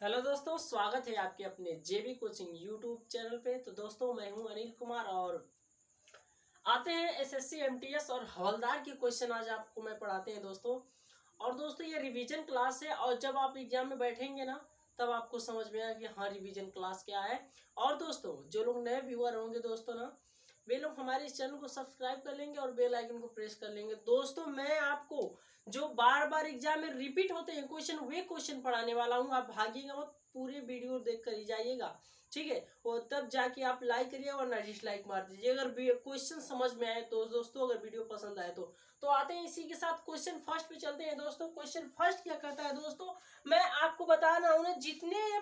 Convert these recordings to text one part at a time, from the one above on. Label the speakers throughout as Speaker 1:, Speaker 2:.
Speaker 1: Hello दोस्तों, स्वागत है आपके अपने जेबी कोचिंग यूट्यूब चैनल पे। तो दोस्तों, मैं हूं अनिल कुमार और आते हैं एसएससी एमटीएस और हवलदार के क्वेश्चन आज आपको मैं पढ़ाते हैं दोस्तों। और दोस्तों, ये रिवीजन क्लास है और जब आप एग्जाम में बैठेंगे ना तब आपको समझ में आएगा कि हाँ, रिवीजन क्लास क्या है। और दोस्तों, जो लोग नए व्यूअर होंगे दोस्तों ना, वे लोग हमारे इस चैनल को सब्सक्राइब कर लेंगे और बेल आइकन को प्रेस कर लेंगे। दोस्तों, मैं आपको जो बार बार एग्जाम में रिपीट होते हैं क्वेश्चन, वे क्वेश्चन पढ़ाने वाला हूँ। आप भागिएगा मत, पूरे वीडियो देख कर ही जाइएगा, ठीक है। और तब जाके आप लाइक करिए वरना डिसलाइक मार दीजिए अगर क्वेश्चन समझ में आए तो दोस्तों, अगर वीडियो पसंद आए तो आते हैं इसी के साथ क्वेश्चन फर्स्ट पे चलते हैं दोस्तों। क्वेश्चन फर्स्ट क्या कहता है दोस्तों, मैं आपको बता रहा हूँ ना, जितने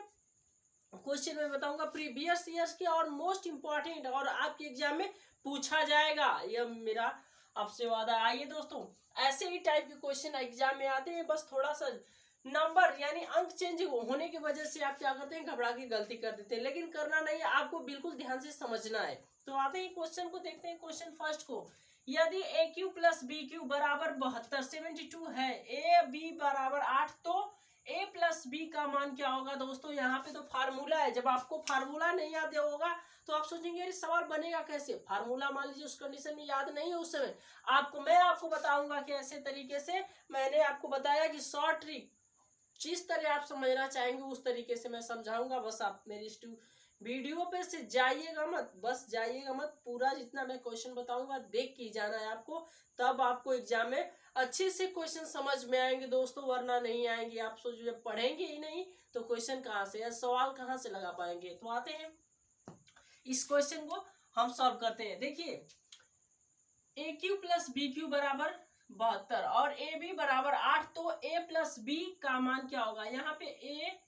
Speaker 1: क्वेश्चन मैं बताऊंगा प्रीवियस ईयर्स के और मोस्ट इंपॉर्टेंट और आपके एग्जाम में पूछा जाएगा, यह मेरा आपसे वादा। आइए दोस्तों, ऐसे ही टाइप के क्वेश्चन एग्जाम में आते हैं, बस थोड़ा सा नंबर यानी अंक चेंज होने की वजह से आप क्या करते हैं, घबरा के गलती कर देते हैं, लेकिन करना नहीं है, आपको बिल्कुल ध्यान से समझना है। तो आते ही क्वेश्चन को देखते हैं। क्वेश्चन फर्स्ट को, यदि ए क्यू प्लस बी क्यू बराबर 72 72 है, ए बी बराबर 8, तो ए प्लस बी का मान क्या होगा दोस्तों। यहाँ पे तो फार्मूला है, जब आपको फार्मूला नहीं याद होगा तो आप सोचेंगे ये सवाल बनेगा कैसे। फार्मूला मान लीजिए उस कंडीशन में याद नहीं है, उस समय मैं आपको बताऊंगा कि ऐसे तरीके से मैंने आपको बताया कि शॉर्ट ट्रिक जिस तरह आप समझना चाहेंगे उस तरीके से मैं समझाऊंगा। बस आप मेरी वीडियो पे से जाइएगा मत, बस जाइएगा मत, पूरा जितना मैं क्वेश्चन बताऊंगा देख के जाना है आपको, तब आपको एग्जाम में अच्छे से क्वेश्चन समझ में आएंगे दोस्तों, वरना नहीं आएंगे। आप सोचिए, जब पढ़ेंगे ही नहीं तो क्वेश्चन कहाँ से या सवाल कहाँ से लगा पाएंगे। तो आते हैं इस क्वेश्चन को हम सॉल्व करते हैं। देखिए, ए क्यू प्लस बी क्यू बराबर 72 और ए बी बराबर 8, तो ए प्लस बी का मान क्या होगा। यहाँ पे ए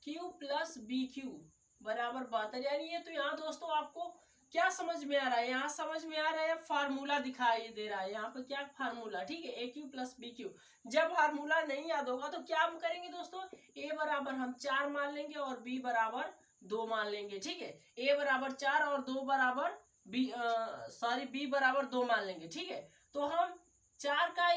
Speaker 1: क्यू प्लस बी क्यू बराबर 72, यानी ये तो यहाँ दोस्तों आपको क्या समझ में आ रहा है, यहाँ समझ में आ रहा है, फार्मूला दिखाई दे रहा है। यहाँ पे क्या फार्मूला, ठीक है, ए क्यू प्लस बी क्यू। जब फार्मूला नहीं याद होगा तो क्या हम करेंगे दोस्तों, ए बराबर हम 4 मान लेंगे और बी बराबर 2 मान लेंगे, ठीक है। ए बराबर 4 और 2 बराबर बी बराबर 2 मान लेंगे, ठीक है। तो हम 4 का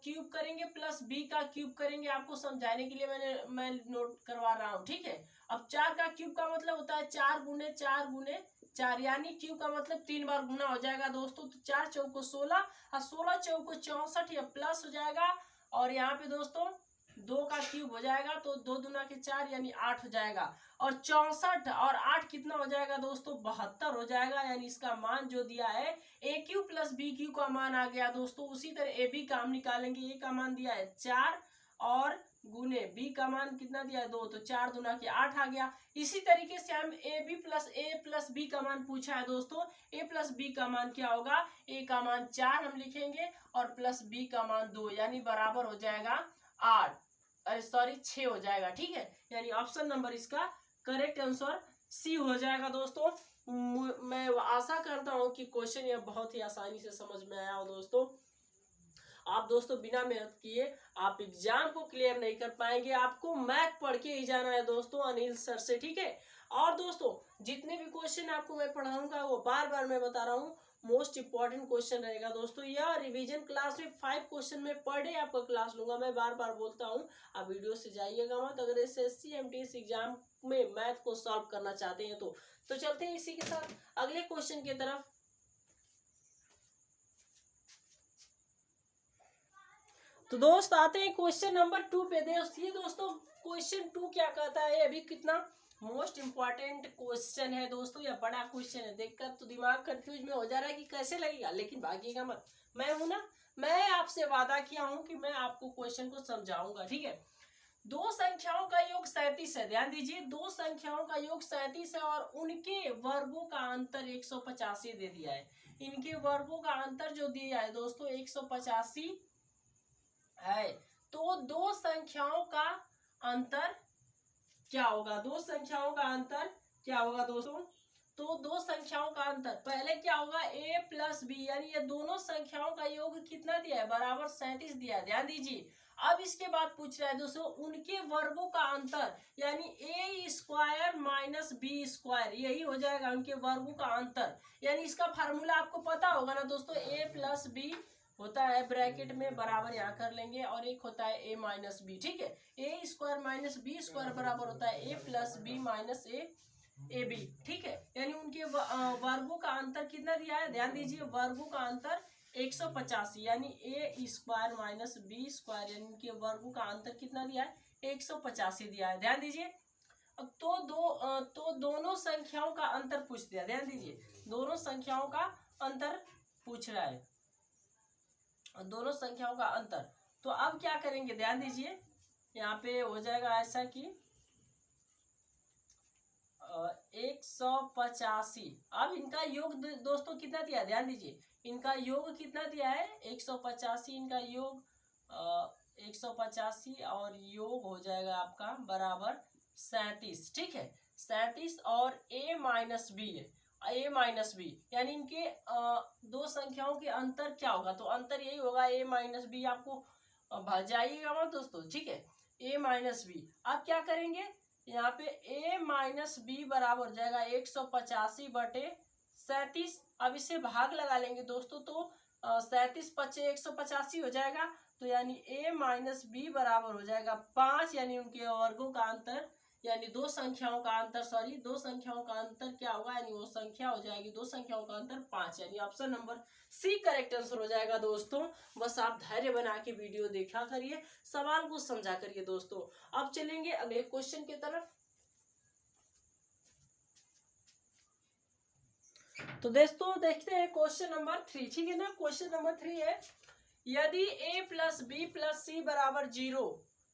Speaker 1: क्यूब करेंगे प्लस बी का क्यूब करेंगे, आपको समझाने के लिए मैं नोट करवा रहा हूँ, ठीक है। अब 4 का क्यूब का मतलब होता है 4 गुने 4 गुने 4, यानी क्यूब का मतलब 3 बार गुना हो जाएगा दोस्तों। तो 4 चौको 16 और 16 चौको 64, या प्लस हो जाएगा। और यहाँ पे दोस्तों 2 का क्यूब हो जाएगा तो 2 दूना के 4 यानी 8 हो जाएगा। और 64 और 8 कितना हो जाएगा दोस्तों, 72 हो जाएगा। यानी इसका मान जो दिया है ए क्यू प्लस बी क्यू का मान आ गया दोस्तों। उसी तरह ए बी का हम निकालेंगे, ए का मान दिया है 4 और गुने बी का मान कितना दिया है 2, तो 4 दूना के 8 आ गया। इसी तरीके से हम ए प्लस बी का मान पूछा है दोस्तों। ए प्लस बी का मान क्या होगा, ए का मान 4 हम लिखेंगे और प्लस बी का मान 2, यानी बराबर हो जाएगा 8, अरे सॉरी 6 हो जाएगा, ठीक है। यानी ऑप्शन नंबर इसका करेक्ट आंसर सी हो जाएगा दोस्तों। मैं आशा करता हूं कि क्वेश्चन यह बहुत ही आसानी से समझ में आया हो दोस्तों। आप दोस्तों बिना मेहनत किए आप एग्जाम को क्लियर नहीं कर पाएंगे, आपको मैथ पढ़ के ही जाना है दोस्तों अनिल सर से, ठीक है। और दोस्तों, जितने भी क्वेश्चन आपको मैं पढ़ाऊंगा वो बार बार मैं बता रहा हूँ मोस्ट इंपॉर्टेंट क्वेश्चन रहेगा दोस्तों। यह रिवीजन क्लास में 5 क्वेश्चन में पर डे आपका क्लास लूंगा, मैं बार बार बोलता हूँ। आप वीडियो से जाइएगा मत, अगर एसएससी एमटीएस एग्जाम में मैथ को सॉल्व करना चाहते हैं तो चलते हैं इसी के साथ अगले क्वेश्चन की तरफ। तो दोस्त आते हैं क्वेश्चन नंबर 2 पे। ये दोस्तों क्वेश्चन 2 क्या कहता है, अभी कितना मोस्ट इंपॉर्टेंट क्वेश्चन है दोस्तों, यह बड़ा क्वेश्चन है। देखकर तो दिमाग कंफ्यूज में हो जा रहा है कि कैसे लगेगा, लेकिन भागिएगा मत, मैं हूं ना, मैं आपसे वादा किया हूं कि मैं आपको क्वेश्चन को समझाऊंगा, ठीक है। दो संख्याओं का योग 37 है, ध्यान दीजिए, दो संख्याओं का योग 37 है और उनके वर्गों का अंतर 185 दे दिया है। इनके वर्गों का अंतर जो दिया है दोस्तों 185 है। तो दो संख्याओं का अंतर क्या होगा, दो संख्याओं का अंतर क्या होगा दोस्तों। तो दो संख्याओं का अंतर पहले क्या होगा, a प्लस बी, यानी ये दोनों संख्याओं का योग कितना दिया है, बराबर 37 दिया है, ध्यान दीजिए। अब इसके बाद पूछ रहा है दोस्तों उनके वर्गों का अंतर, यानी ए स्क्वायर माइनस बी स्क्वायर, यही हो जाएगा उनके वर्गों का अंतर। यानी इसका फार्मूला आपको पता होगा ना दोस्तों, ए प्लस बी होता है ब्रैकेट में बराबर यहाँ कर लेंगे, और एक होता है ए माइनस बी। ठीक है, A square minus B square बराबर होता है A plus B minus A B. ठीक है, यानी उनके वर्गों का अंतर कितना दिया है, ध्यान दीजिए, वर्गों का अंतर 185, यानी ए स्क्वायर माइनस बी स्क्वायर, यानी उनके वर्गों का अंतर कितना दिया है, 185 दिया है। ध्यान दीजिए, तो दोनों संख्याओं का अंतर पूछ दिया। ध्यान दीजिए, दोनों संख्याओं का अंतर पूछ रहा है, दोनों संख्याओं का अंतर। तो अब क्या करेंगे, ध्यान दीजिए, यहाँ पे हो जाएगा ऐसा कि 185। अब इनका योग दोस्तों कितना दिया है, ध्यान दीजिए, इनका योग कितना दिया है, 185। इनका योग 185 और योग हो जाएगा आपका बराबर 37। ठीक है, 37 और a माइनस बी है, a माइनस बी, यानी इनके दो संख्याओं के अंतर क्या होगा, तो अंतर यही होगा a माइनस बी। आपको जाइएगा मत दोस्तों, ठीक है, a माइनस बी। अब क्या करेंगे, यहाँ पे a माइनस बी बराबर हो जाएगा 185 बटे 37। अब इसे भाग लगा लेंगे दोस्तों, तो 37 पचे 185 हो जाएगा, तो यानी a माइनस बी बराबर हो जाएगा 5, यानी उनके वर्गों का अंतर, यानी दो संख्याओं का अंतर, सॉरी दो संख्याओं का अंतर क्या होगा, यानी वो संख्या हो जाएगी, दो संख्याओं का अंतर 5, यानी option number C correct answer हो जाएगा दोस्तों। बस आप धैर्य बना के वीडियो देखा करिए, सवाल को समझा करिए दोस्तों। अब चलेंगे अगले क्वेश्चन की तरफ। तो दोस्तों देखते हैं क्वेश्चन नंबर 3। ठीक है ना, क्वेश्चन नंबर 3 है, यदि a प्लस बी प्लस सी बराबर 0,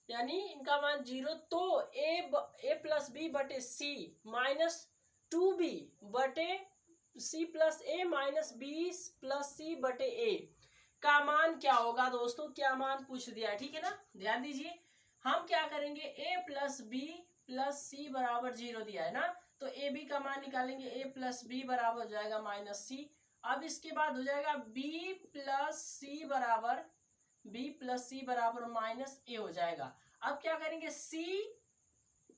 Speaker 1: यानी इनका मान 0, तो a प्लस बी बटे सी माइनस 2b बटे सी प्लस ए माइनस बी प्लस सी बटे ए का मान क्या होगा दोस्तों, क्या मान पूछ दिया है। ठीक है ना, ध्यान दीजिए, हम क्या करेंगे, a प्लस बी प्लस सी बराबर 0 दिया है ना, तो ए बी का मान निकालेंगे, a प्लस बी बराबर हो जाएगा माइनस सी। अब इसके बाद हो जाएगा b प्लस सी बराबर माइनस ए हो जाएगा। अब क्या करेंगे, c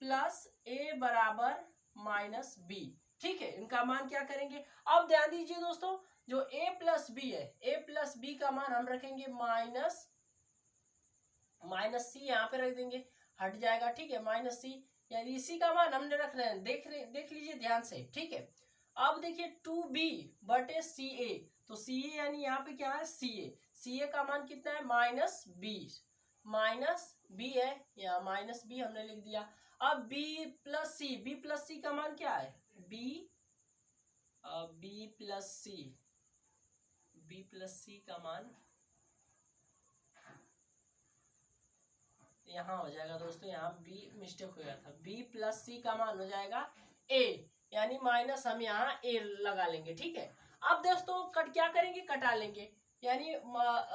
Speaker 1: प्लस ए बराबर माइनस बी। ठीक है, इनका मान क्या करेंगे, अब ध्यान दीजिए दोस्तों, जो a प्लस बी है, a प्लस बी का मान हम रखेंगे माइनस सी, यहाँ पे रख देंगे, हट जाएगा। ठीक है, माइनस सी, यानी इसी का मान हमने रख रहे हैं, देख लीजिए ध्यान से। ठीक है, अब देखिए 2b बटे सी ए, तो सी ए यानी यहाँ पे क्या है, सी ए का मान कितना है, माइनस बी है, या माइनस बी हमने लिख दिया। अब b प्लस सी का मान क्या है, b प्लस सी का मान यहाँ हो जाएगा दोस्तों, यहाँ b मिस्टेक हो गया था, b प्लस सी का मान हो जाएगा a, यानी माइनस हम यहाँ a लगा लेंगे। ठीक है, अब दोस्तों क्या करेंगे, कटा लेंगे, यानी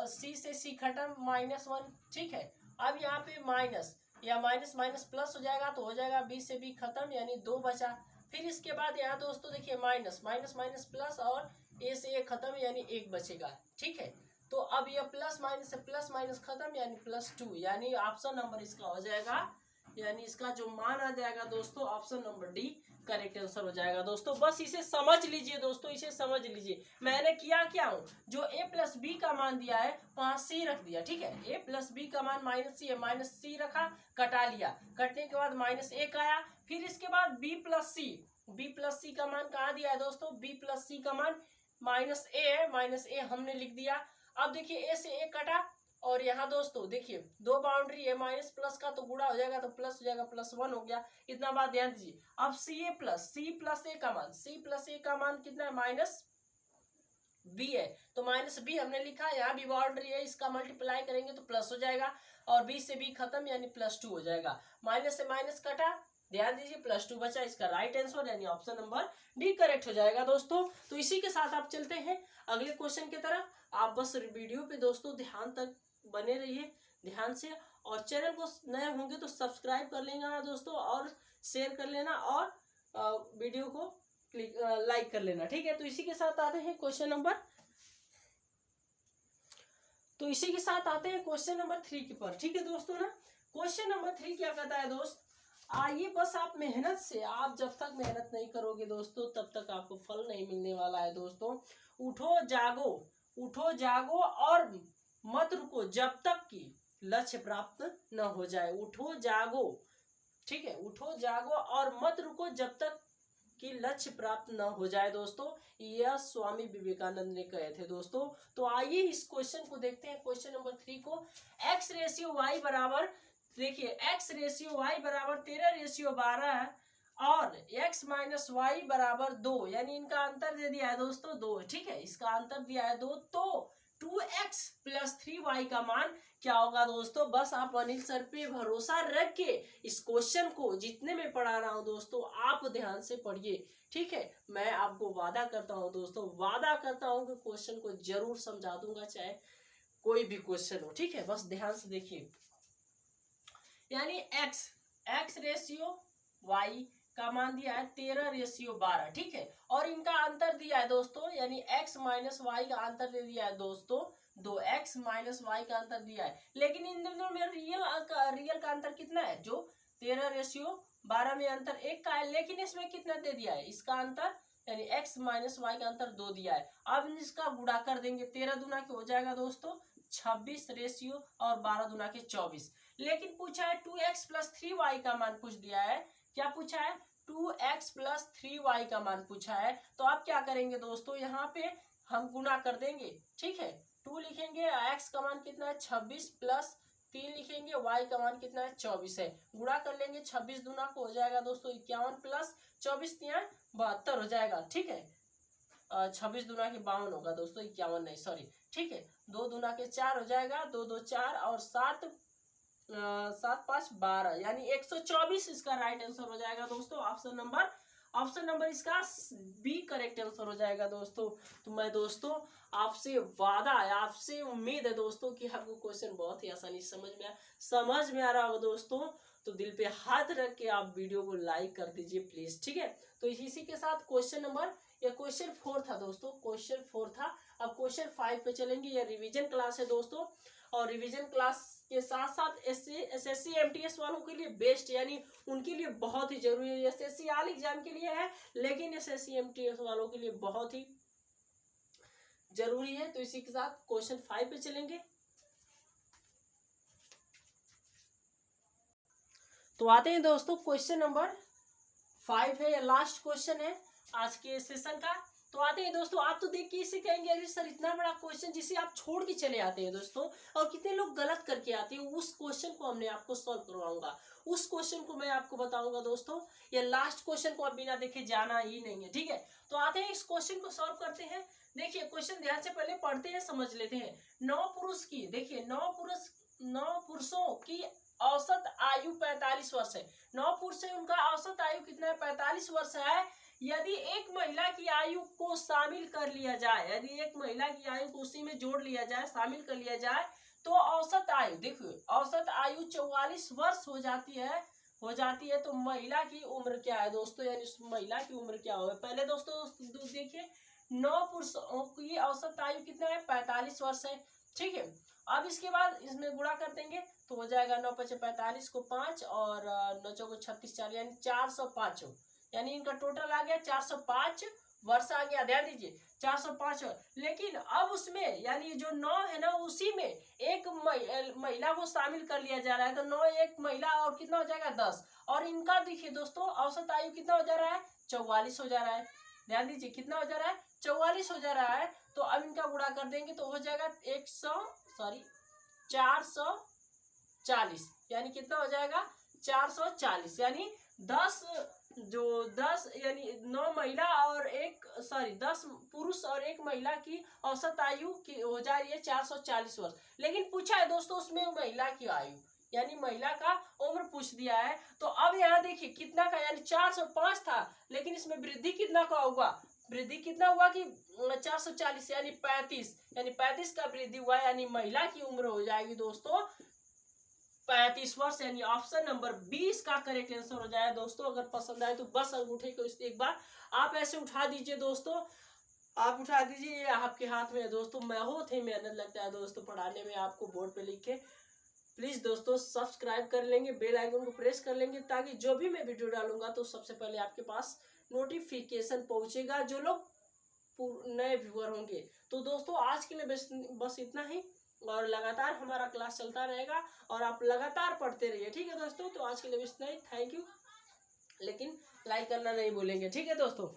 Speaker 1: c से c खत्म, -1। ठीक है, अब यहाँ पे माइनस या माइनस माइनस प्लस हो जाएगा, तो हो जाएगा b से b खत्म, यानी 2 बचा। फिर इसके बाद यहाँ दोस्तों देखिए माइनस माइनस प्लस, और a से a खत्म, यानी 1 बचेगा। ठीक है, तो अब ये प्लस माइनस से प्लस माइनस खत्म, यानी +2, यानी ऑप्शन नंबर इसका हो जाएगा, यानी इसका जो मान आ जाएगा दोस्तों, option number D correct answer हो जाएगा दोस्तों। बस इसे समझ लीजिए दोस्तों, इसे समझ लीजिए, मैंने किया क्या हूँ, जो a प्लस बी का मान दिया है वहां c रख दिया। ठीक है, a प्लस बी का मान माइनस सी है, माइनस सी रखा, कटा लिया, कटने के बाद -1 आया। फिर इसके बाद b प्लस सी का मान कहाँ दिया है दोस्तों, b प्लस सी का मान -a है, -a हमने लिख दिया। अब देखिए a से a कटा, और यहाँ दोस्तों देखिए दो बाउंड्री है, माइनस प्लस का तो गुणा हो जाएगा, तो प्लस हो जाएगा, +1 हो गया। इतना बात ध्यान दीजिए। अब सी प्लस ए का मान कितना है, -b है, तो -b हमने लिखा, यहाँ भी बाउंड्री है, इसका मल्टीप्लाई करेंगे तो प्लस हो जाएगा, और b से b खत्म, यानी +2 हो जाएगा। माइनस से माइनस कटा, ध्यान दीजिए, +2 बचा, इसका राइट आंसर यानी ऑप्शन नंबर डी करेक्ट हो जाएगा दोस्तों। तो इसी के साथ आप चलते हैं अगले क्वेश्चन की तरफ। आप बस वीडियो पे दोस्तों ध्यान तक बने रहिए, ध्यान से, और चैनल को नए होंगे तो सब्सक्राइब कर लेना दोस्तों, और शेयर कर लेना, और वीडियो को लाइक कर लेना। ठीक है, तो इसी के साथ आते हैं क्वेश्चन नंबर 3 के पर। ठीक है दोस्तों ना, क्वेश्चन नंबर 3 क्या कहता है दोस्त, आइए बस आप मेहनत से, आप जब तक मेहनत नहीं करोगे दोस्तों तब तक आपको फल नहीं मिलने वाला है दोस्तों। उठो जागो उठो जागो और मत रुको जब तक कि लक्ष्य प्राप्त न हो जाए। उठो जागो, ठीक है, उठो जागो और मत रुको जब तक कि लक्ष्य प्राप्त न हो जाए दोस्तों। यह स्वामी विवेकानंद ने कहे थे दोस्तों। तो आइए इस क्वेश्चन को देखते हैं, क्वेश्चन नंबर 3 को। एक्स रेशियो वाई बराबर, देखिए एक्स रेशियो वाई बराबर 13:12 है और x माइनस वाई बराबर 2, यानी इनका अंतर दे दिया है दोस्तों 2, ठीक है, इसका अंतर दिया है 2। तो 2x प्लस 3y का मान क्या होगा दोस्तों? बस आप अनिल सर पे भरोसा रख के इस क्वेश्चन को जितने में पढ़ा रहा हूं दोस्तों आप ध्यान से पढ़िए, ठीक है। मैं आपको वादा करता हूं दोस्तों, वादा करता हूं कि क्वेश्चन को जरूर समझा दूंगा, चाहे कोई भी क्वेश्चन हो, ठीक है। बस ध्यान से देखिए, यानी x रेशियो y का मान दिया है 13:12, ठीक है, और इनका अंतर दिया है दोस्तों, यानी x माइनस वाई का अंतर दे दिया है दोस्तों 2, x माइनस वाई का अंतर दिया है। लेकिन इन दोनों में रियल का अंतर कितना है? जो 13:12 में अंतर 1 का है, लेकिन इसमें कितना दे दिया है? इसका अंतर यानी x माइनस वाई का अंतर 2 दिया है। अब इसका गुणा कर देंगे, 13 दूना के हो जाएगा दोस्तों 26 रेशियो और 12 दूना के 24। लेकिन पूछा है 2x प्लस 3y का मान पूछ दिया है। क्या पूछा है? 2x प्लस 3y का मान पूछा है। तो आप क्या करेंगे दोस्तों, यहाँ पे हम गुना कर देंगे, ठीक है। 2 लिखेंगे, x का मान कितना है 26 प्लस 3 लिखेंगे, y का मान कितना है 24 है। गुणा कर लेंगे, 26 दूना को हो जाएगा दोस्तों 51 प्लस 24 72 हो जाएगा, ठीक है। 26 दूना के 52 होगा दोस्तों, 51 नहीं, सॉरी, ठीक है। 2 दूना के 4 हो जाएगा, 2 2 4 और 7 7 5 12, यानी 124 इसका राइट आंसर हो जाएगा दोस्तों। ऑप्शन नंबर इसका बी करेक्ट आंसर हो जाएगा दोस्तों। तो मैं दोस्तों आपसे वादा है, आपसे उम्मीद है दोस्तों कि आपको क्वेश्चन बहुत ही आसानी समझ में आ रहा होगा दोस्तों। तो दिल पे हाथ रख के आप वीडियो को लाइक कर दीजिए प्लीज, ठीक है। तो इसी के साथ क्वेश्चन 4 था दोस्तों, क्वेश्चन 4 था। अब क्वेश्चन 5 पे चलेंगे। यह रिवीजन क्लास है दोस्तों, और रिवीजन क्लास के साथ साथ एसएससी एमटीएस वालों के लिए बेस्ट, यानी उनके लिए बहुत ही जरूरी है। एसएससी आल एग्जाम के लिए है, लेकिन एसएससी एमटीएस वालों के लिए बहुत ही जरूरी है। तो इसी के साथ क्वेश्चन 5 पे चलेंगे। तो आते हैं दोस्तों, क्वेश्चन नंबर 5 है, लास्ट क्वेश्चन है आज के सेशन का। तो आते हैं दोस्तों, आप तो देख के इसे कहेंगे अरे सर इतना बड़ा क्वेश्चन जिसे आप छोड़ के चले आते हैं दोस्तों, और कितने लोग गलत करके आते हैं। उस क्वेश्चन को हमने आपको सॉल्व करवाऊंगा, उस क्वेश्चन को मैं आपको बताऊंगा दोस्तों। ये लास्ट क्वेश्चन को आप बिना देखे जाना ही नहीं है, ठीक है। तो आते हैं इस क्वेश्चन को सॉल्व करते हैं। देखिए क्वेश्चन ध्यान से पहले पढ़ते हैं, समझ लेते हैं। 9 पुरुष की, देखिए 9 पुरुषों की औसत आयु 45 वर्ष है। 9 पुरुष है, उनका औसत आयु कितना है? 45 वर्ष है। यदि एक महिला की आयु को शामिल कर लिया जाए, यदि एक महिला की आयु को उसी में जोड़ लिया जाए, शामिल कर लिया जाए, तो औसत आयु, देखिए औसत आयु 44 वर्ष हो जाती है। तो महिला की उम्र क्या है दोस्तों, यानी उस महिला की उम्र क्या होगा? पहले दोस्तों देखिए 9 पुरुषों की औसत आयु कितना है? 45 वर्ष है, ठीक है। अब इसके बाद इसमें गुणा कर देंगे तो हो जाएगा 9 5 45 को 5 और 9 चौको 36 4, यानी 405, यानी इनका टोटल आ गया 405 वर्ष आ गया। ध्यान दीजिए 405। लेकिन अब उसमें यानी जो 9 है ना, उसी में एक महिला को शामिल कर लिया जा रहा है। तो 9 एक महिला और कितना हो जाएगा 10, और इनका देखिए दोस्तों औसत आयु कितना हो जा रहा है? 44 हो जा रहा है। ध्यान दीजिए कितना हो जा रहा है? 44 हो जा रहा है। तो अब इनका गुणा कर देंगे तो हो जाएगा 440, यानी कितना हो जाएगा? 440, यानी 10 यानी 9 महिला और 10 पुरुष और 1 महिला की औसत आयु की हो जा रही है 440 वर्ष। लेकिन पूछा है दोस्तों उसमें महिला की आयु, यानी महिला का उम्र पूछ दिया है। तो अब यहाँ देखिए कितना का, यानी 405 था, लेकिन इसमें वृद्धि कितना का होगा? वृद्धि कितना हुआ कि 440, यानी 35 का वृद्धि हुआ, यानी महिला की उम्र हो जाएगी दोस्तों 35 वर्ष, यानी ऑप्शन नंबर 20 का करेक्ट आंसर हो जाएगा दोस्तों। अगर पसंद आए तो बस अंगूठे को एक बार आप ऐसे उठा दीजिए दोस्तों, आप उठा दीजिए, ये आपके हाथ में है दोस्तों। बहुत ही मेहनत लगता है दोस्तों पढ़ाने में, आपको बोर्ड पे लिख के प्लीज दोस्तों सब्सक्राइब कर लेंगे, बेल आइकन को प्रेस कर लेंगे, ताकि जो भी मैं वीडियो डालूंगा तो सबसे पहले आपके पास नोटिफिकेशन पहुंचेगा। जो लोग नए व्यूअर होंगे। तो दोस्तों आज के लिए बस इतना ही, और लगातार हमारा क्लास चलता रहेगा और आप लगातार पढ़ते रहिए, ठीक है दोस्तों। तो आज के लिए बस इतना ही, थैंक यू। लेकिन लाइक करना नहीं भूलेंगे, ठीक है दोस्तों।